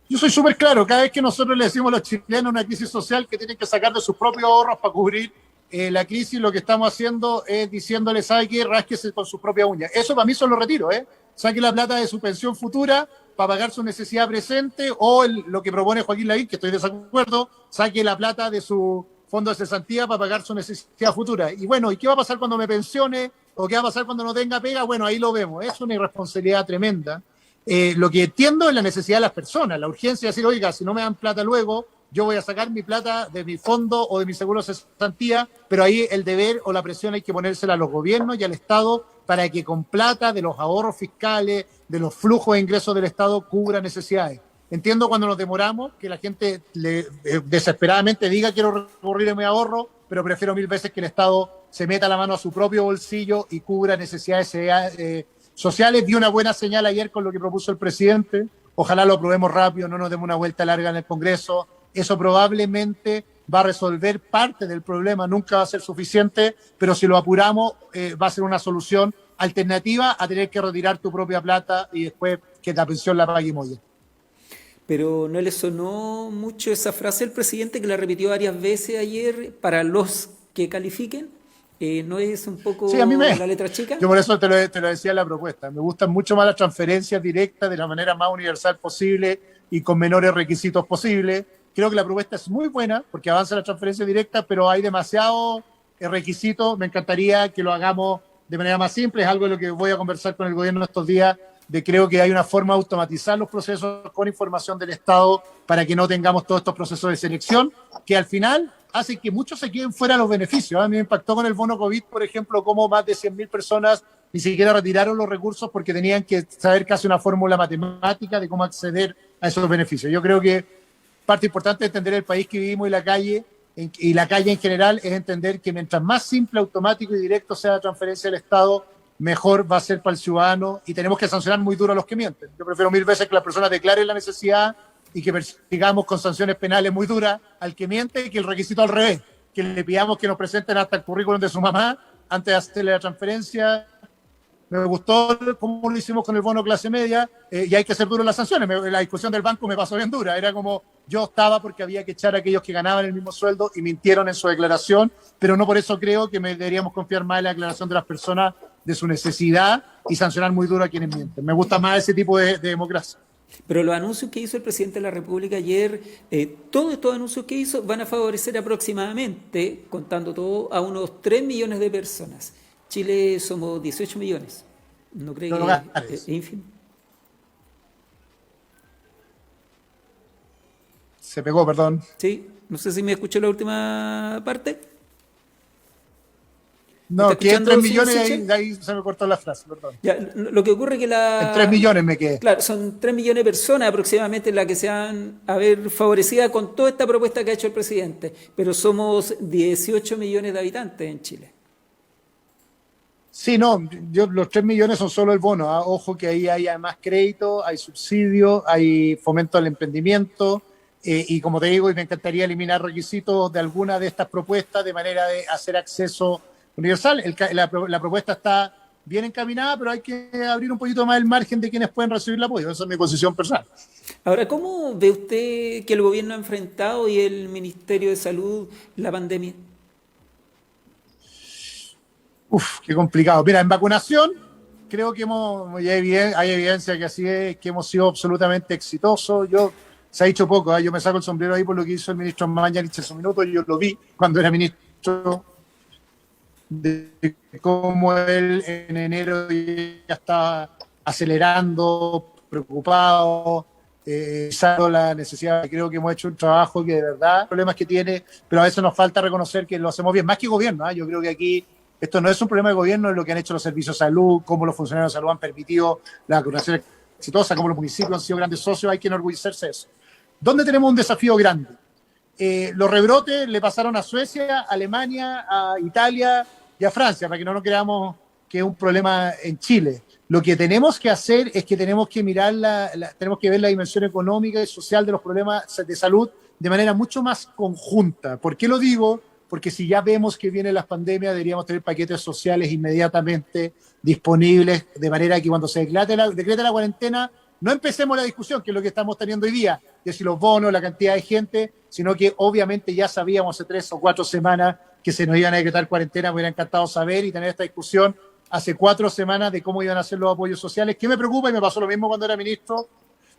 Yo soy súper claro. Cada vez que nosotros le decimos a los chilenos una crisis social que tienen que sacar de sus propios ahorros para cubrir la crisis, lo que estamos haciendo es diciéndole, ¿sabe qué? Rásquese con sus propias uñas. Eso para mí son los retiros, Saque la plata de su pensión futura para pagar su necesidad presente, o lo que propone Joaquín Lavín, que estoy de desacuerdo, saque la plata de su fondo de cesantía para pagar su necesidad futura. Y bueno, ¿y qué va a pasar cuando me pensione? ¿O qué va a pasar cuando no tenga pega? Bueno, ahí lo vemos. Es una irresponsabilidad tremenda. Lo que entiendo es la necesidad de las personas, la urgencia de decir, oiga, si no me dan plata luego, yo voy a sacar mi plata de mi fondo o de mi seguro de cesantía, pero ahí el deber o la presión hay que ponérsela a los gobiernos y al Estado para que con plata de los ahorros fiscales, de los flujos de ingresos del Estado, cubra necesidades. Entiendo cuando nos demoramos, que la gente desesperadamente diga quiero recurrir a mi ahorro, pero prefiero 1000 veces que el Estado se meta la mano a su propio bolsillo y cubra necesidades sociales. Vi una buena señal ayer con lo que propuso el presidente. Ojalá lo aprobemos rápido, no nos demos una vuelta larga en el Congreso. Eso probablemente va a resolver parte del problema, nunca va a ser suficiente, pero si lo apuramos va a ser una solución alternativa a tener que retirar tu propia plata y después que la pensión la pague Moya. Pero ¿no le sonó mucho esa frase del presidente, que la repitió varias veces ayer, para los que califiquen? ¿No es un poco sí, la letra chica? Yo por eso te lo decía en la propuesta. Me gustan mucho más las transferencias directas de la manera más universal posible y con menores requisitos posibles. Creo que la propuesta es muy buena porque avanza la transferencia directa, pero hay demasiados requisitos. Me encantaría que lo hagamos de manera más simple. Es algo de lo que voy a conversar con el gobierno estos días. Creo que hay una forma de automatizar los procesos con información del Estado para que no tengamos todos estos procesos de selección que al final hacen que muchos se queden fuera de los beneficios. A mí me impactó con el bono COVID, por ejemplo, cómo más de 100.000 personas ni siquiera retiraron los recursos porque tenían que saber casi una fórmula matemática de cómo acceder a esos beneficios. Yo creo que parte importante de entender el país que vivimos y la calle en general es entender que mientras más simple, automático y directo sea la transferencia del Estado, mejor va a ser para el ciudadano, y tenemos que sancionar muy duro a los que mienten. Yo prefiero 1000 veces que las personas declaren la necesidad y que persigamos con sanciones penales muy duras al que miente, que el requisito al revés, que le pidamos que nos presenten hasta el currículum de su mamá antes de hacerle la transferencia. Me gustó cómo lo hicimos con el bono clase media, y hay que ser duro en las sanciones. La discusión del banco me pasó bien dura. Era como, yo estaba porque había que echar a aquellos que ganaban el mismo sueldo y mintieron en su declaración, pero no por eso creo que deberíamos confiar más en la declaración de las personas de su necesidad y sancionar muy duro a quienes mienten. Me gusta más ese tipo de democracia. Pero los anuncios que hizo el presidente de la República ayer, todos estos anuncios que hizo van a favorecer aproximadamente, contando todo, a unos 3 millones de personas. Chile somos 18 millones. ¿No cree que es ínfimo? Se pegó, perdón. Sí, no sé si me escuchó la última parte. No, que en 3 millones Sichel? de ahí se me cortó la frase, perdón. Ya, lo que ocurre es que En 3 millones me quedé. Claro, son 3 millones de personas aproximadamente las que se van a ver favorecidas con toda esta propuesta que ha hecho el presidente, pero somos 18 millones de habitantes en Chile. Sí, no, los 3 millones son solo el bono. Ojo que ahí hay más crédito, hay subsidio, hay fomento al emprendimiento. Y como te digo, me encantaría eliminar requisitos de alguna de estas propuestas de manera de hacer acceso universal. La propuesta está bien encaminada, pero hay que abrir un poquito más el margen de quienes pueden recibir el apoyo. Esa es mi posición personal. Ahora, ¿cómo ve usted que el gobierno ha enfrentado y el Ministerio de Salud la pandemia? Qué complicado. Mira, en vacunación creo que hay evidencia que así es, que hemos sido absolutamente exitosos. Se ha dicho poco, yo me saco el sombrero ahí por lo que hizo el ministro Mañalich en su minuto, yo lo vi cuando era ministro, de cómo él en enero ya estaba acelerando, preocupado, pensando la necesidad. Creo que hemos hecho un trabajo que de verdad, problemas que tiene, pero a veces nos falta reconocer que lo hacemos bien, más que gobierno. Yo creo que aquí esto no es un problema de gobierno, es lo que han hecho los servicios de salud, cómo los funcionarios de salud han permitido la vacunación exitosa, cómo los municipios han sido grandes socios, hay que enorgullecerse de eso. ¿Dónde tenemos un desafío grande? Los rebrotes le pasaron a Suecia, a Alemania, a Italia y a Francia, para que no nos creamos que es un problema en Chile. Lo que tenemos que hacer es que tenemos que mirar tenemos que ver la dimensión económica y social de los problemas de salud de manera mucho más conjunta. ¿Por qué lo digo? Porque si ya vemos que vienen las pandemias, deberíamos tener paquetes sociales inmediatamente disponibles, de manera que cuando se decrete la cuarentena, no empecemos la discusión, que es lo que estamos teniendo hoy día, de si los bonos, la cantidad de gente, sino que obviamente ya sabíamos hace 3 o 4 semanas que se nos iban a decretar cuarentena. Me hubiera encantado saber y tener esta discusión hace 4 semanas de cómo iban a ser los apoyos sociales, que me preocupa, y me pasó lo mismo cuando era ministro,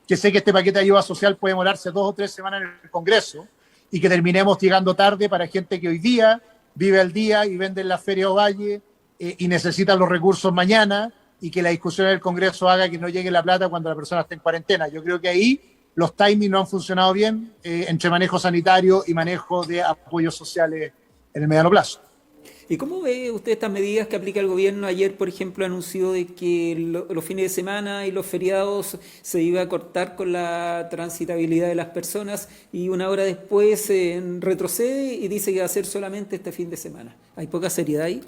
que sé que este paquete de ayuda social puede demorarse 2 o 3 semanas en el Congreso y que terminemos llegando tarde para gente que hoy día vive al día y vende en la Feria Ovalle y necesita los recursos mañana, y que la discusión del Congreso haga que no llegue la plata cuando la persona esté en cuarentena. Yo creo que ahí los timings no han funcionado bien entre manejo sanitario y manejo de apoyos sociales en el mediano plazo. ¿Y cómo ve usted estas medidas que aplica el gobierno? Ayer, por ejemplo, anunció de que los fines de semana y los feriados se iba a cortar con la transitabilidad de las personas, y una hora después retrocede y dice que va a ser solamente este fin de semana. ¿Hay poca seriedad ahí?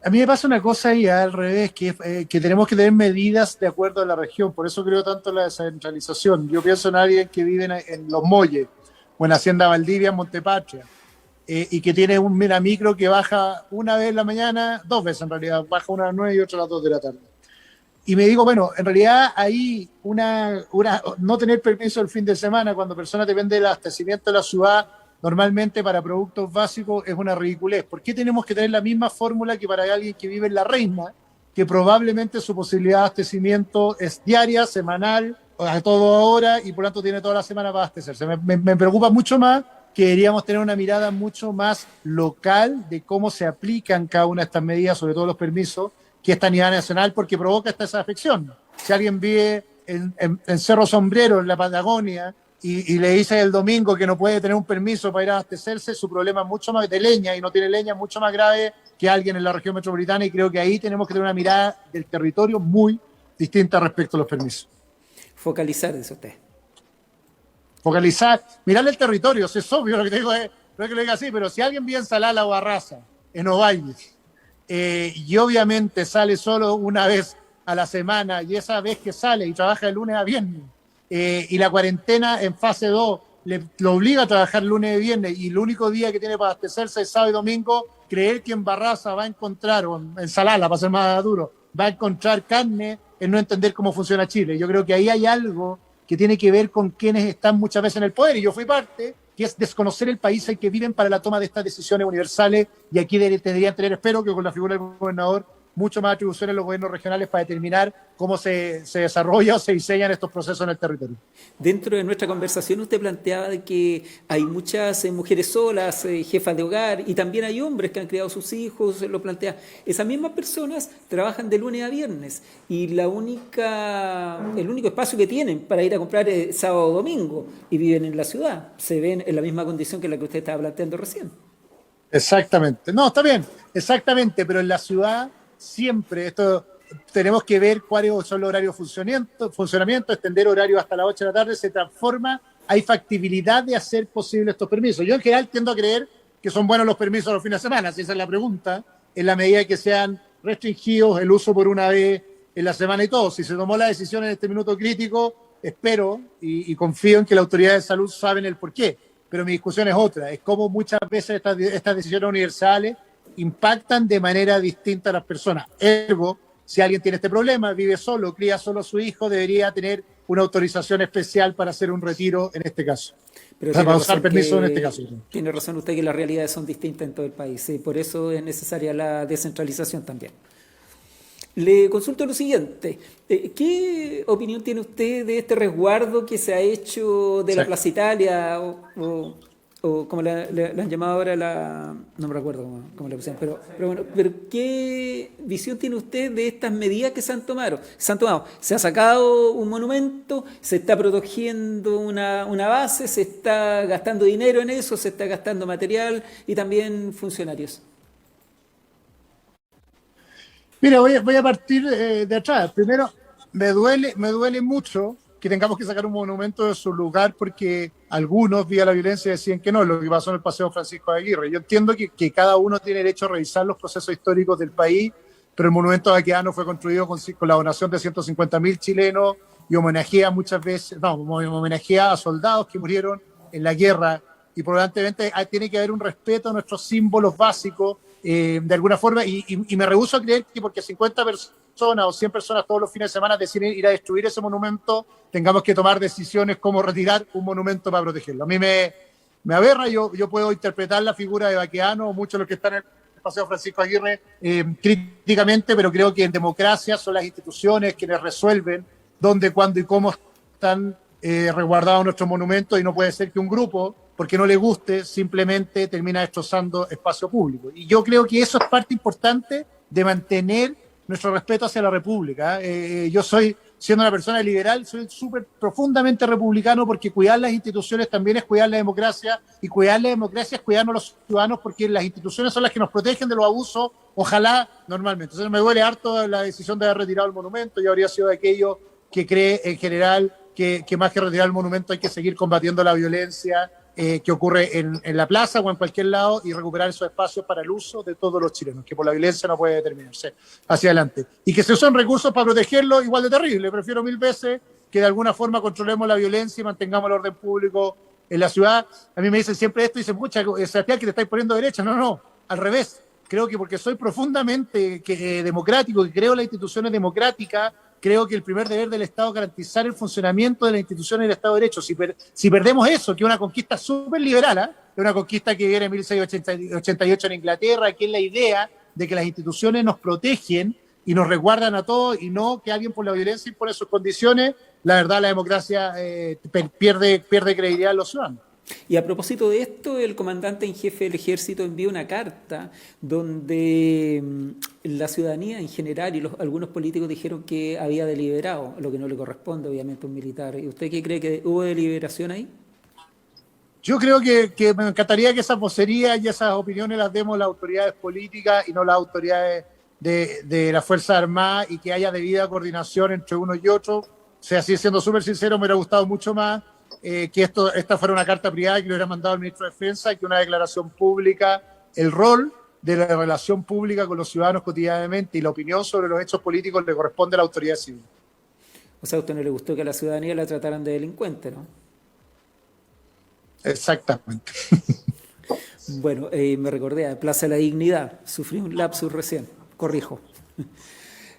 A mí me pasa una cosa ahí al revés, que tenemos que tener medidas de acuerdo a la región. Por eso creo tanto en la descentralización. Yo pienso en alguien que vive en Los Molles o en Hacienda Valdivia, en Montepatria, y que tiene una micro que baja una vez en la mañana, 2 veces en realidad, baja una a las 9 y otra a las 2 de la tarde. Y me digo, bueno, en realidad ahí no tener permiso el fin de semana cuando personas dependen del abastecimiento de la ciudad, normalmente para productos básicos, es una ridiculez. ¿Por qué tenemos que tener la misma fórmula que para alguien que vive en La Reina, que probablemente su posibilidad de abastecimiento es diaria, semanal, a toda hora, y por lo tanto tiene toda la semana para abastecerse? Me preocupa mucho más que deberíamos tener una mirada mucho más local de cómo se aplican cada una de estas medidas, sobre todo los permisos, que esta a nivel nacional, porque provoca esta desafección. Si alguien vive en Cerro Sombrero, en la Patagonia, y le dice el domingo que no puede tener un permiso para ir a abastecerse, su problema es mucho más de leña, y no tiene leña, mucho más grave que alguien en la región metropolitana, y creo que ahí tenemos que tener una mirada del territorio muy distinta respecto a los permisos. Focalizar, dice usted. Focalizar, mirarle el territorio, es obvio lo que te digo, no es que lo diga así, pero si alguien vive en Salala o Barraza, en Ovalle, y obviamente sale solo una vez a la semana, y esa vez que sale y trabaja de lunes a viernes, y la cuarentena en fase 2 lo obliga a trabajar lunes y viernes, y el único día que tiene para abastecerse es sábado y domingo, creer que en Barraza va a encontrar, o en Salala, para ser más duro, va a encontrar carne, es no entender cómo funciona Chile. Yo creo que ahí hay algo que tiene que ver con quienes están muchas veces en el poder, y yo fui parte, que es desconocer el país en que viven para la toma de estas decisiones universales, y aquí deberían tener, espero que con la figura del gobernador, mucho más atribuciones en los gobiernos regionales para determinar cómo se desarrolla o se diseñan estos procesos en el territorio. Dentro de nuestra conversación usted planteaba de que hay muchas mujeres solas, jefas de hogar, y también hay hombres que han criado sus hijos, lo plantea. Esas mismas personas trabajan de lunes a viernes y el único espacio que tienen para ir a comprar es sábado o domingo y viven en la ciudad. Se ven en la misma condición que la que usted estaba planteando recién. Exactamente. No, está bien, exactamente, pero en la ciudad siempre tenemos que ver cuáles son los horarios de funcionamiento, extender horarios hasta las 8 de la tarde, se transforma, hay factibilidad de hacer posible estos permisos. Yo en general tiendo a creer que son buenos los permisos los fines de semana, si esa es la pregunta, en la medida que sean restringidos el uso por una vez en la semana y todo. Si se tomó la decisión en este minuto crítico, espero y confío en que la autoridad de salud saben el porqué. Pero mi discusión es otra, es cómo muchas veces estas decisiones universales impactan de manera distinta a las personas. Ergo, si alguien tiene este problema, vive solo, cría solo a su hijo, debería tener una autorización especial para hacer un retiro en este caso. Pero para usar permiso en este caso. Tiene razón usted que las realidades son distintas en todo el país y por eso es necesaria la descentralización también. Le consulto lo siguiente, ¿qué opinión tiene usted de este resguardo que se ha hecho de la Plaza Italia o como la han llamado ahora, no me recuerdo cómo le pusieron, pero ¿qué visión tiene usted de estas medidas que se han tomado? Se ha sacado un monumento, se está protegiendo una base, se está gastando dinero en eso, se está gastando material y también funcionarios. Mira, voy a partir de atrás. Primero, me duele mucho que tengamos que sacar un monumento de su lugar porque algunos, vía la violencia, decían que no, lo que pasó en el Paseo Francisco de Aguirre. Yo entiendo que cada uno tiene derecho a revisar los procesos históricos del país, pero el monumento baqueano fue construido con la donación de 150.000 chilenos y homenajea a soldados que murieron en la guerra y probablemente tiene que haber un respeto a nuestros símbolos básicos de alguna forma, y me rehúso a creer que porque 50 personas o 100 personas todos los fines de semana deciden ir a destruir ese monumento, tengamos que tomar decisiones como retirar un monumento para protegerlo. A mí me aberra, yo puedo interpretar la figura de Baqueano o muchos de los que están en el Paseo Francisco Aguirre críticamente, pero creo que en democracia son las instituciones quienes resuelven dónde, cuándo y cómo están resguardados nuestros monumentos, y no puede ser que un grupo, porque no le guste, simplemente termina destrozando espacio público. Y yo creo que eso es parte importante de mantener nuestro respeto hacia la República. Yo siendo una persona liberal, soy profundamente republicano, porque cuidar las instituciones también es cuidar la democracia, y cuidar la democracia es cuidarnos los ciudadanos, porque las instituciones son las que nos protegen de los abusos, ojalá normalmente. Entonces me duele harto la decisión de haber retirado el monumento. Yo habría sido de aquellos que cree en general que más que retirar el monumento hay que seguir combatiendo la violencia que ocurre en la plaza o en cualquier lado, y recuperar esos espacios para el uso de todos los chilenos, que por la violencia no puede determinarse hacia adelante. Y que se usen recursos para protegerlo, igual de terrible. Prefiero 1000 veces que de alguna forma controlemos la violencia y mantengamos el orden público en la ciudad. A mí me dicen siempre esto, y dicen, pucha, Sebastián, que te estáis poniendo derecha. No, al revés. Creo que porque soy profundamente democrático, que creo en las instituciones democráticas, creo que el primer deber del Estado es garantizar el funcionamiento de las instituciones del Estado de Derecho. Si perdemos eso, que es una conquista súper liberal, es una conquista que viene en 1688 en Inglaterra, que es la idea de que las instituciones nos protegen y nos resguardan a todos, y no que alguien por la violencia impone sus condiciones, la verdad la democracia pierde credibilidad en los ciudadanos. Y a propósito de esto, el comandante en jefe del ejército envió una carta donde la ciudadanía en general y algunos políticos dijeron que había deliberado, lo que no le corresponde obviamente a un militar. ¿Y usted qué cree, que hubo deliberación ahí? Yo creo que me encantaría que esas vocerías y esas opiniones las demos las autoridades políticas y no las autoridades de la Fuerza Armada, y que haya debida coordinación entre uno y otro. O sea, así, siendo súper sincero, me hubiera gustado mucho más que esta fuera una carta privada que le hubiera mandado al ministro de Defensa, y que una declaración pública, el rol de la relación pública con los ciudadanos cotidianamente y la opinión sobre los hechos políticos le corresponde a la autoridad civil. O sea, a usted no le gustó que a la ciudadanía la trataran de delincuente, ¿no? Exactamente. Bueno, me recordé, a Plaza de la Dignidad, sufrí un lapsus recién, corrijo.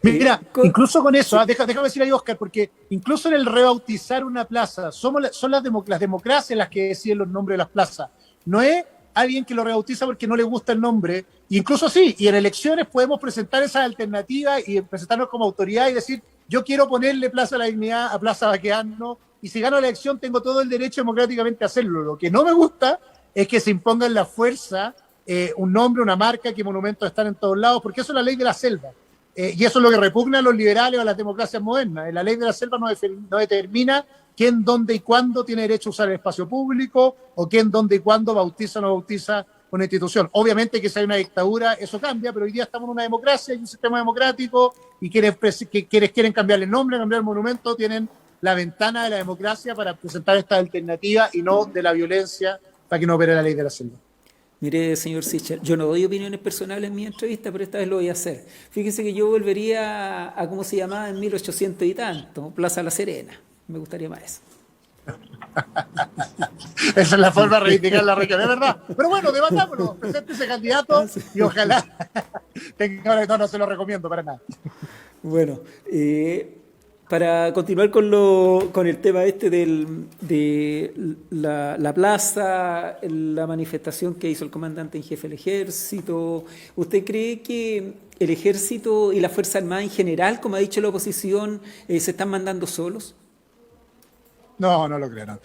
Mira, incluso con eso, déjame decir ahí, Oscar, porque incluso en el rebautizar una plaza, son las democracias las que deciden los nombres de las plazas. No es alguien que lo rebautiza porque no le gusta el nombre. Incluso sí, y en elecciones podemos presentar esas alternativas y presentarnos como autoridad y decir, yo quiero ponerle Plaza de la Dignidad a Plaza Baqueano, y si gano la elección tengo todo el derecho democráticamente a hacerlo. Lo que no me gusta es que se imponga en la fuerza un nombre, una marca, que monumentos están en todos lados, porque eso es la ley de la selva. Y eso es lo que repugna a los liberales o a las democracias modernas. La ley de la selva no determina quién, dónde y cuándo tiene derecho a usar el espacio público, o quién, dónde y cuándo bautiza o no bautiza una institución. Obviamente que si hay una dictadura eso cambia, pero hoy día estamos en una democracia, hay un sistema democrático, y quienes quieren cambiarle el nombre, cambiar el monumento, tienen la ventana de la democracia para presentar esta alternativa y no de la violencia para que no opere la ley de la selva. Mire, señor Sichel, yo no doy opiniones personales en mi entrevista, pero esta vez lo voy a hacer. Fíjese que yo volvería a cómo se llamaba en 1800 y tanto, Plaza La Serena. Me gustaría más eso. Esa es la forma de reivindicar la región, es verdad. Pero bueno, debatámoslo, presente ese candidato y ojalá tenga, no se lo recomiendo para nada. Bueno, para continuar con el tema de la plaza, la manifestación que hizo el comandante en jefe del ejército, ¿usted cree que el ejército y la Fuerza Armada en general, como ha dicho la oposición, se están mandando solos? No, no lo creo. No.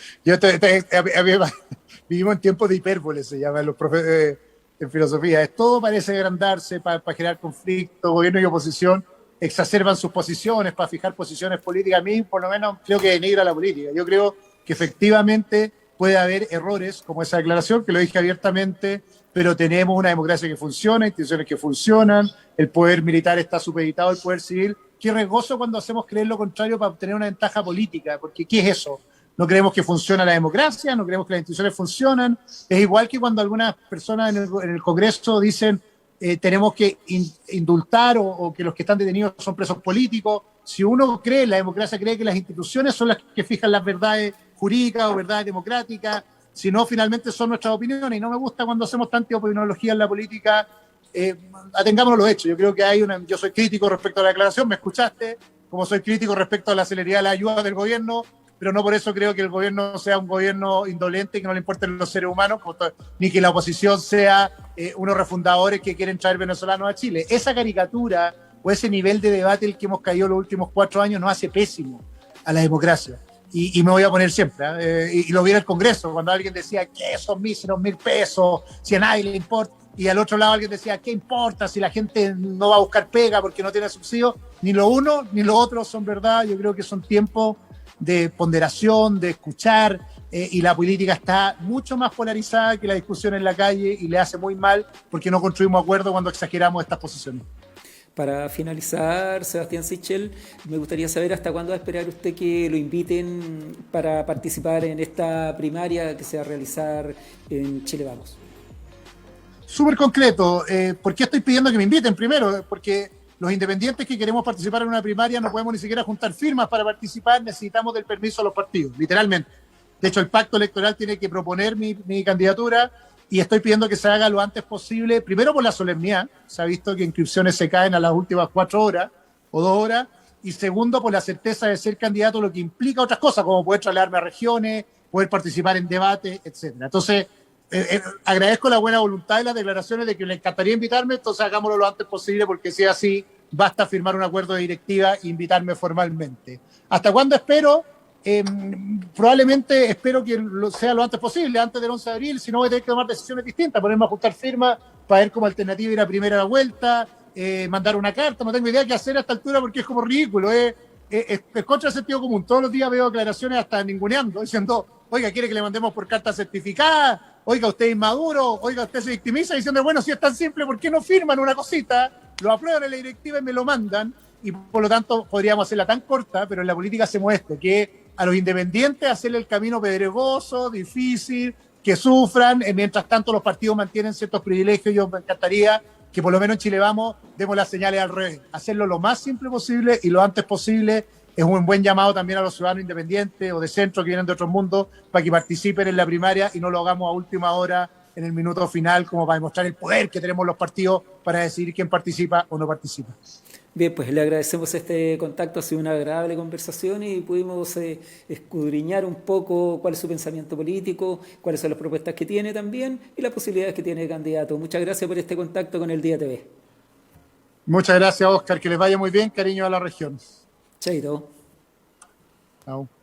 Vivimos en tiempos de hipérbole, se llama los profes en filosofía. Todo parece agrandarse para generar conflicto, gobierno y oposición exacerban sus posiciones para fijar posiciones políticas. A mí, por lo menos, creo que denigra la política. Yo creo que efectivamente puede haber errores, como esa declaración, que lo dije abiertamente, pero tenemos una democracia que funciona, instituciones que funcionan, el poder militar está supeditado al poder civil. Qué riesgoso cuando hacemos creer lo contrario para obtener una ventaja política, porque ¿qué es eso? No creemos que funciona la democracia, no creemos que las instituciones funcionan. Es igual que cuando algunas personas en el Congreso dicen tenemos que indultar o que los que están detenidos son presos políticos. Si uno cree, la democracia cree que las instituciones son las que fijan las verdades jurídicas o verdades democráticas, si no, finalmente son nuestras opiniones. Y no me gusta cuando hacemos tanta opiniología en la política. Atengámonos los hechos. Yo creo que yo soy crítico respecto a la declaración, me escuchaste, como soy crítico respecto a la celeridad de la ayuda del gobierno, pero no por eso creo que el gobierno sea un gobierno indolente, que no le importen los seres humanos, ni que la oposición sea unos refundadores que quieren traer venezolanos a Chile. Esa caricatura o ese nivel de debate el que hemos caído los últimos 4 años nos hace pésimo a la democracia. Y me voy a poner siempre. Y lo vi en el Congreso, cuando alguien decía que son 1.000 pesos, si a nadie le importa. Y al otro lado alguien decía, ¿qué importa si la gente no va a buscar pega porque no tiene subsidio? Ni lo uno ni lo otro son verdad. Yo creo que son tiempos de ponderación, de escuchar, y la política está mucho más polarizada que la discusión en la calle y le hace muy mal porque no construimos acuerdos cuando exageramos estas posiciones. Para finalizar, Sebastián Sichel, me gustaría saber hasta cuándo va a esperar usted que lo inviten para participar en esta primaria que se va a realizar en Chile Vamos. Súper concreto. ¿Por qué estoy pidiendo que me inviten? Primero, porque los independientes que queremos participar en una primaria no podemos ni siquiera juntar firmas para participar, necesitamos del permiso de los partidos, literalmente. De hecho, el pacto electoral tiene que proponer mi candidatura y estoy pidiendo que se haga lo antes posible, primero por la solemnidad, se ha visto que inscripciones se caen a las últimas 4 horas o 2 horas, y segundo por la certeza de ser candidato, lo que implica otras cosas, como poder trasladarme a regiones, poder participar en debates, etcétera. Entonces, agradezco la buena voluntad y las declaraciones de que le encantaría invitarme, entonces hagámoslo lo antes posible, porque si es así, basta firmar un acuerdo de directiva e invitarme formalmente. ¿Hasta cuándo espero? Probablemente espero que sea lo antes posible, antes del 11 de abril, si no voy a tener que tomar decisiones distintas, ponerme a ajustar firmas para ver como alternativa ir a primera vuelta, mandar una carta, no tengo idea qué hacer a esta altura porque es como ridículo, es contra el sentido común. Todos los días veo declaraciones hasta ninguneando, diciendo, oiga, quiere que le mandemos por carta certificada, oiga, usted es inmaduro, oiga, usted se victimiza, diciendo, bueno, si es tan simple, ¿por qué no firman una cosita? Lo aprueban en la directiva y me lo mandan, y por lo tanto podríamos hacerla tan corta, pero en la política hacemos esto, que a los independientes hacerle el camino pedregoso, difícil, que sufran, mientras tanto los partidos mantienen ciertos privilegios. Yo me encantaría que por lo menos en Chile Vamos demos las señales al revés, hacerlo lo más simple posible y lo antes posible. Es un buen llamado también a los ciudadanos independientes o de centro que vienen de otros mundos para que participen en la primaria y no lo hagamos a última hora en el minuto final como para demostrar el poder que tenemos los partidos para decidir quién participa o no participa. Bien, pues le agradecemos este contacto, ha sido una agradable conversación y pudimos escudriñar un poco cuál es su pensamiento político, cuáles son las propuestas que tiene también y las posibilidades que tiene el candidato. Muchas gracias por este contacto con el Día TV. Muchas gracias, Oscar. Que les vaya muy bien. Cariño a la región. Chaito. Chao.